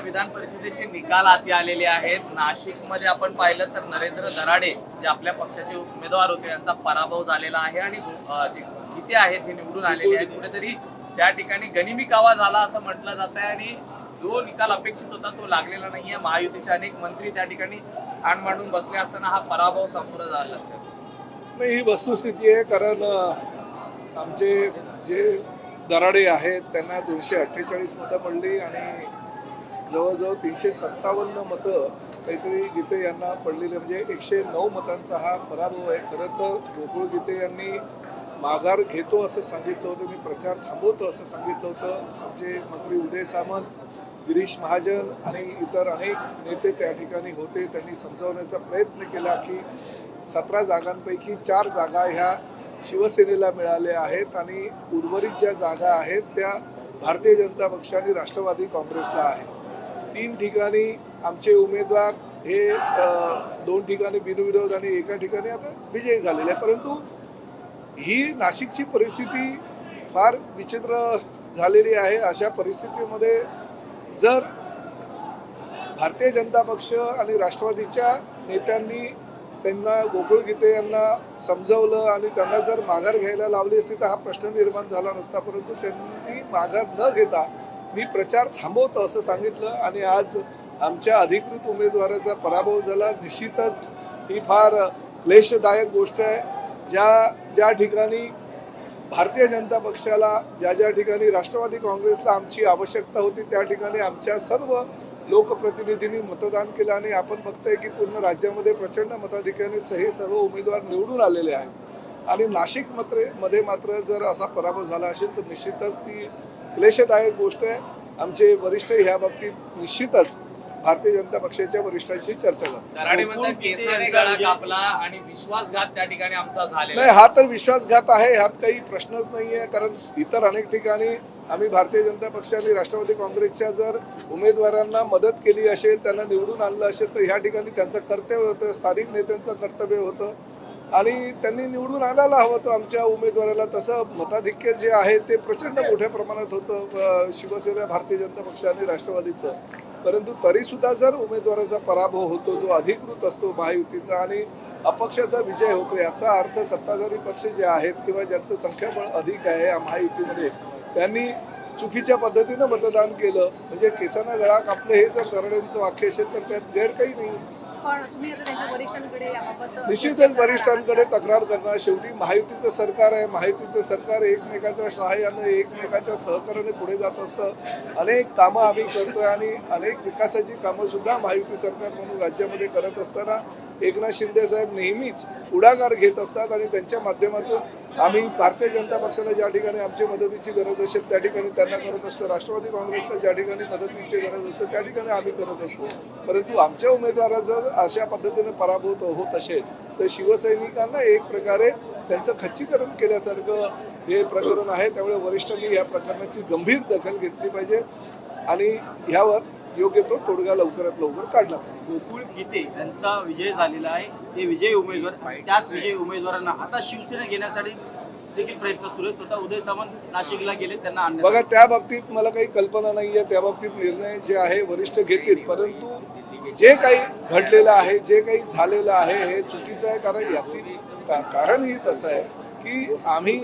विधान परिषदेचे निकाल हाती आलेले आहेत. नाशिकमध्ये आपण पाहिलं तर नरेंद्र दराडे जे आपल्या पक्षाचे उमेदवार होते यांचा पराभव झालेला आहे आणि जिथे आहेत हे निवडून आलेले आहेत. कुठेतरी त्या ठिकाणी गनिमी कावा झाला असं म्हटलं जात आहे आणि जो निकाल अपेक्षित होता तो लागलेला नाहीये. महायुतीचे अनेक मंत्री त्या ठिकाणी आण मांडून बसले असताना हा पराभव सामोरा जायला लागतो. नाही, ही वस्तुस्थिती आहे. कारण आमचे जे दराडे आहेत त्यांना 248 मतं पडली आणि जवळजवळ 357 मतं काहीतरी गीते यांना पडलेले, म्हणजे 109 मतांचा हा पराभव आहे. खरं तर गोकुळ गीते यांनी माघार घेतो असं सांगितलं होतं, मी प्रचार थांबवतो असं सांगितलं होतं. आमचे मंत्री उदय सामंत, गिरीश महाजन आणि इतर अनेक नेते त्या ठिकाणी होते. त्यांनी समजावण्याचा प्रयत्न केला की 17 जागांपैकी 4 जागा ह्या शिवसेनेला मिळाल्या आहेत आणि उर्वरित ज्या जागा आहेत त्या भारतीय जनता पक्ष आणि राष्ट्रवादी काँग्रेसला आहे. 3 ठिकाणी आमचे उमेदवार हे 2 ठिकाणी बिनविरोध आणि एका ठिकाणी आता विजयी झालेले आहे. परंतु ही नाशिकची परिस्थिती फार विचित्र झालेली आहे. अशा परिस्थितीमध्ये जर भारतीय जनता पक्ष आणि राष्ट्रवादीच्या नेत्यांनी त्यांना गोकुळ गीते यांना समजवलं आणि त्यांना जर माघार घ्यायला लावली असती तर हा प्रश्न निर्माण झाला नसता. परंतु त्यांनी माघार न घेता मी प्रचार थांबवतो असं सांगितलं आणि आज आमच्या अधिकृत उमेदवाराचा पराभव झाला. निश्चितच ही फार क्लेशदायक गोष्ट आहे. ज्या ठिकाणी भारतीय जनता पक्षाला, ज्या ठिकाणी राष्ट्रवादी काँग्रेसला आमची आवश्यकता होती त्या ठिकाणी आमच्या सर्व लोकप्रतिनिधींनी मतदान केलं आणि आपण बघताय की पूर्ण राज्यामध्ये प्रचंड मताधिक्याने हे सर्व उमेदवार निवडून आलेले आहेत. आणि नाशिक मध्ये मात्र जर असा पराभव झाला असेल तर निश्चितच ती क्लेशदायक गोष्ट आहे. आमचे वरिष्ठ ह्या बाबतीत निश्चितच भारतीय जनता पक्षाच्या वरिष्ठांशी चर्चा करतात आणि विश्वासघात त्या ठिकाणी आमचा झालेला नाही. हा तर विश्वासघात आहे, ह्यात काही प्रश्नच नाही आहे. कारण इतर अनेक ठिकाणी आम्ही भारतीय जनता पक्ष आणि राष्ट्रवादी काँग्रेसच्या जर उमेदवारांना मदत केली असेल, त्यांना निवडून आणलं असेल तर ह्या ठिकाणी त्यांचं कर्तव्य होतं, स्थानिक नेत्यांचं कर्तव्य होतं आणि त्यांनी निवडून आणायला हवं होतं आमच्या उमेदवाराला. तसं मताधिक्य जे आहे ते प्रचंड मोठ्या प्रमाणात होतं शिवसेना, भारतीय जनता पक्ष आणि राष्ट्रवादीचं. परंतु तरीसुद्धा जर उमेदवाराचा पराभव होतो जो अधिकृत असतो महायुतीचा आणि अपक्षाचा विजय होतो, याचा अर्थ सत्ताधारी पक्ष जे आहेत किंवा ज्यांचं संख्याबळ अधिक आहे या महायुतीमध्ये त्यांनी चुकीच्या पद्धतीनं मतदान केलं. म्हणजे केसांना गळा कापले हे जर दराडेंचं वाक्य असेल तर त्यात गैर काही नाही. निश्चितच वरिष्ठांकडे तक्रार करणार. शेवटी महायुतीचं सरकार आहे. महायुतीचं सरकार एकमेकाच्या सहाय्यानं, एकमेकाच्या सहकार्याने पुढे जात असतं. अनेक कामं आम्ही करतोय आणि अनेक विकासाची कामं सुद्धा महायुती सरकार म्हणून राज्यामध्ये करत असताना एकनाथ शिंदे साहेब नेहमीच पुढाकार घेत असतात आणि त्यांच्या माध्यमातून आम्ही भारतीय जनता पक्षाला ज्या ठिकाणी आमची मदतीची गरज असेल त्या ठिकाणी त्यांना करत असतो. राष्ट्रवादी काँग्रेसला ज्या ठिकाणी मदतीची गरज असते त्या ठिकाणी आम्ही करत असतो. परंतु आमच्या उमेदवाराचा जर अशा पद्धतीने पराभूत होत असेल तर शिवसैनिकांना एक प्रकारे त्यांचं खच्चीकरण केल्यासारखं हे प्रकरण आहे. त्यामुळे वरिष्ठांनी या प्रकरणाची गंभीर दखल घेतली पाहिजे आणि ह्यावर योग्य तो तोडगा लवकरात लवकर काढला पाहिजे. गोकुळ गीते यांचा विजय झालेला आहे. ते विजयी उमेदवार, त्याच विजयी उमेदवारांना आता शिवसेना घेण्यासाठी देखील प्रयत्न सुरू आहे. स्वतः उदय सामंत नाशिकला गेले, त्यांना आणण्यात. बघा, त्या बाबतीत मला काही कल्पना नाहीये. त्या बाबतीत निर्णय जे आहे वरिष्ठ घेतील. परंतु जे काही घडलेलं आहे, जे काही झालेलं आहे हे चुकीचं आहे. कारण याची कारणही तसं आहे की आम्ही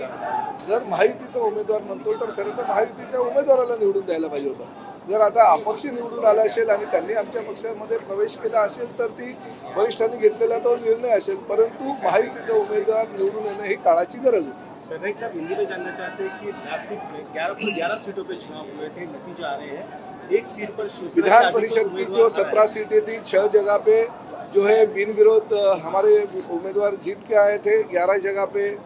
जर महायुतीचा उमेदवार म्हणतो तर खरं तर महायुतीच्या उमेदवाराला निवडून द्यायला पाहिजे होतं. जर आता अपक्ष निवडून आला असेल आणि त्यांनी आमच्या पक्षामध्ये प्रवेश केला असेल तर ती वरिष्ठांनी घेतलेला तो निर्णय असेल. परंतु महायुतीचा उमेदवार निवडून येणं ही काळाची गरज होती. सर्वेक्षण हिंदी में जानना चाहते हैं कि नासिक में 11 सीटों पे चुनाव हुए थे, नतीजे आ रहे हैं. एक सीट पर विधान परिषद की जो 17 सीटें थी, 6 जगह पे जो है बिन विरोध हमारे उम्मीदवार जीत के आए थे. 11 जगह पे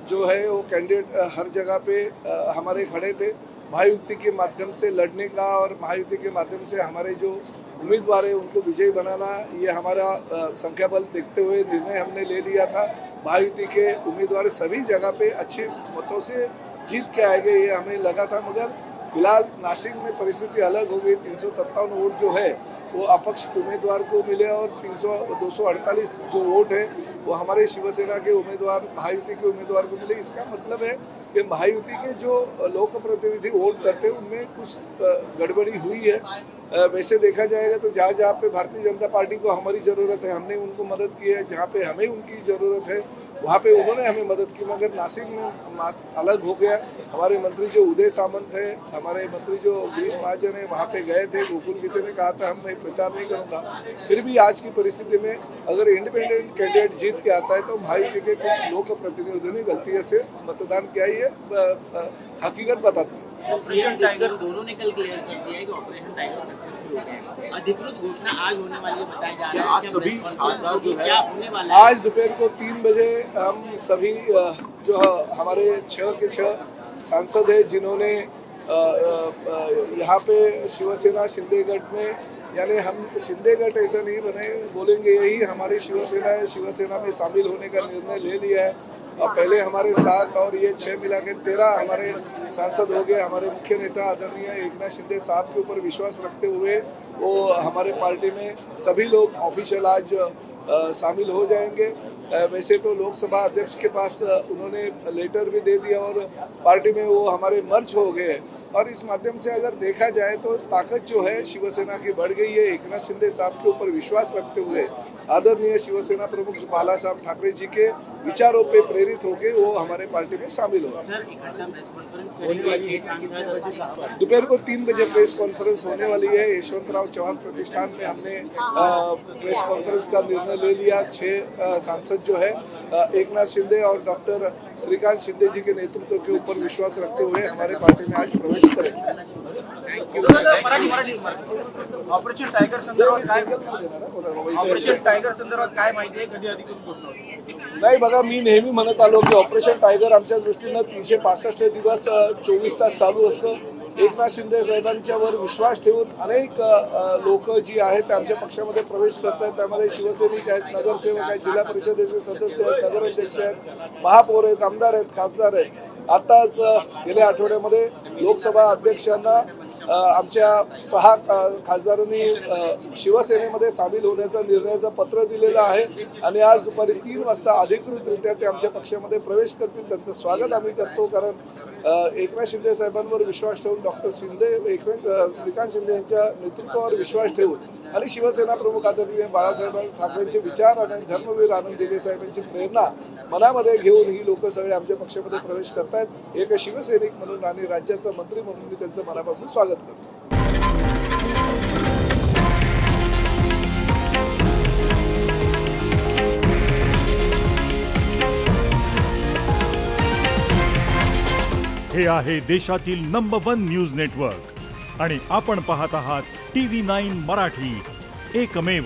जो है वो कैंडिडेट हर जगह पे हमारे खड़े थे. महायुति के माध्यम से लड़ने का और महायुति के माध्यम से हमारे जो उम्मीदवार है उनको विजयी बनाना, ये हमारा संख्या बल देखते हुए निर्णय हमने ले लिया था. महायुति के उम्मीदवार सभी जगह पे अच्छे मतों से जीत के आएंगे ये हमें लगा था. मगर फिलहाल नासिक में परिस्थिति अलग हो गई. 357 वोट जो है वो अपक्ष उम्मीदवार को मिले और 248 जो वोट है वो हमारे शिवसेना के उम्मीदवार, महायुति के उम्मीदवार को मिले. इसका मतलब है कि महायुति के जो लोकप्रतिनिधि वोट करते हैं उनमें कुछ गड़बड़ी हुई है। वैसे देखा जाएगा तो जहाँ जहाँ पे भारतीय जनता पार्टी को हमारी ज़रूरत है हमने उनको मदद की है, जहाँ पे हमें उनकी ज़रूरत है वहाँ पे उन्होंने हमें मदद की। मगर नासिक में अलग हो गया। हमारे मंत्री जो उदय सामंत है, हमारे मंत्री जो गिरीश महाजन है, वहाँ पे गए थे। गोकुल गीते ने कहा था मैं प्रचार नहीं करूँगा। फिर भी आज की परिस्थिति में अगर इंडिपेंडेंट कैंडिडेट जीत के आता है तो महायुति के कुछ लोक प्रतिनिधियों ने गलती से मतदान किया, ये हकीकत बताती है। ऑपरेशन टाइगर दोनों ने कल क्लियर कर दिया है कि ऑपरेशन टाइगर सक्सेसफुल हो गया है। अधिकृत घोषणा आज होने वाली है, बताया जा रहा है आज सभी सांसद जो है क्या होने वाला है? आज दोपहर को 3 बजे हम सभी जो हमारे 6 के 6 सांसद हैं जिन्होंने यहाँ पे शिवसेना शिंदेगढ़ में, यानी हम शिंदेगढ़ ऐसा नहीं बने बोलेंगे, यही हमारी शिवसेना है, शिवसेना में शामिल होने का निर्णय ले लिया है। और पहले हमारे 7 और ये 6 मिला के 13 हमारे सांसद हो गए। हमारे मुख्य नेता आदरणीय एकनाथ शिंदे साहब के ऊपर विश्वास रखते हुए वो हमारे पार्टी में सभी लोग ऑफिशियल आज शामिल हो जाएंगे। वैसे तो लोकसभा अध्यक्ष के पास उन्होंने लेटर भी दे दिया और पार्टी में वो हमारे मर्ज हो गए। और इस माध्यम से अगर देखा जाए तो ताकत जो है शिवसेना की बढ़ गई है। एकनाथ शिंदे साहब के ऊपर विश्वास रखते हुए आदरणीय शिवसेना प्रमुख बाला साहब ठाकरे जी के विचारों पे प्रेरित होकर वो हमारे पार्टी में शामिल हो। सर इकट्ठा प्रेस कॉन्फ्रेंस करेंगे 6 सांसद। दोपहर को 3 बजे प्रेस कॉन्फ्रेंस होने वाली है। यशवंतराव चौहान प्रतिष्ठान में हमने प्रेस कॉन्फ्रेंस का निर्णय ले लिया। 6 सांसद जो है एकनाथ शिंदे और डॉक्टर श्रीकांत शिंदे जी के नेतृत्व के ऊपर विश्वास रखते हुए हमारे पार्टी में आज प्रवेश करेंगे। ऑपरेशन टायगर संदर्भात काय माहिती आहे, कधी अधिकृत घोषणा होईल? नाही बघा, मी नेहमी म्हणत आलो की ऑपरेशन टायगर आमच्या दृष्टीनं 365 दिवस 24 तास चालू असतं। एकनाथ शिंदे साहेबांच्यावर विश्वास ठेवून अनेक लोक जी आहेत ते आमच्या पक्षामध्ये प्रवेश करत आहेत। त्यामध्ये शिवसैनिक आहेत, नगरसेवक आहेत, जिल्हा परिषदेचे सदस्य आहेत, नगराध्यक्ष आहेत, महापौर आहेत, आमदार आहेत, खासदार आहेत। आताच गेल्या आठवड्यामध्ये लोकसभा अध्यक्षांना आमच्या 6 खासदारांनी शिवसेनेमध्ये सामील होण्याचा निर्णयाचं पत्र दिलेलं आहे आणि आज दुपारी 3 वाजता अधिकृतरित्या ते आमच्या पक्षामध्ये प्रवेश करतील। त्यांचं स्वागत आम्ही करतो, कारण एकनाथ शिंदे साहेबांवर विश्वास ठेवून डॉक्टर श्रीकांत शिंदे यांच्या नेतृत्वावर विश्वास ठेवून आणि शिवसेना प्रमुख आदरणीय बाळासाहेब ठाकरेंचे विचार आणि धर्मवीर आनंद दिघे साहेबांची प्रेरणा मनामध्ये घेऊन ही लोक सगळे आमच्या पक्षामध्ये प्रवेश करतायत। एक शिवसैनिक म्हणून आणि राज्याचा मंत्री म्हणून मी त्यांचं मनापासून स्वागत करतो। हे आहे देशातील नंबर 1 न्यूज नेटवर्क आणि आपण पाहत आहात TV9 मराठी, एकमेव।